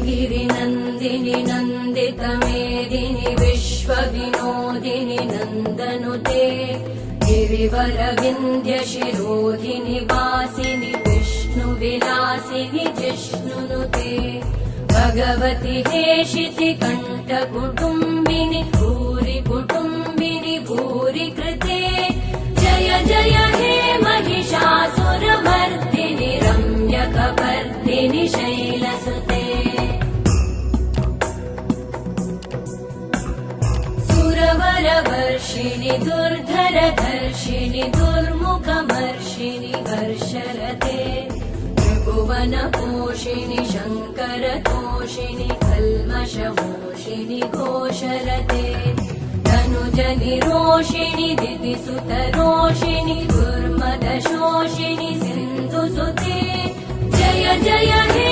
गिरिनन्दिनि नन्दितमेदिनि विश्वविनोदिनि नन्दनुते गिरिवरविन्ध्यशिरोधिनि वासिनि विष्णुविलासिनि जिष्णुनुते भगवति हेशिति कण्ठकुटुम्बिनि भूरि कुटुम्बिनि भूरि कृते जय जय हे महिषासुरमर्दिनि रम्यकपर्दिनि शैलसुते सुरवरवर्षिणि दुर्धरधर्षिणि दुर्मुखमर्षिणि हर्षरते त्रिभुवनपोषिणि शङ्करतोषिणि कल्मषमोषिणि घोषरते तनुजनिरोषिणि दितिसुतरोषिणि दुर्मदशोषिणि सिन्धुसुते जय जय हे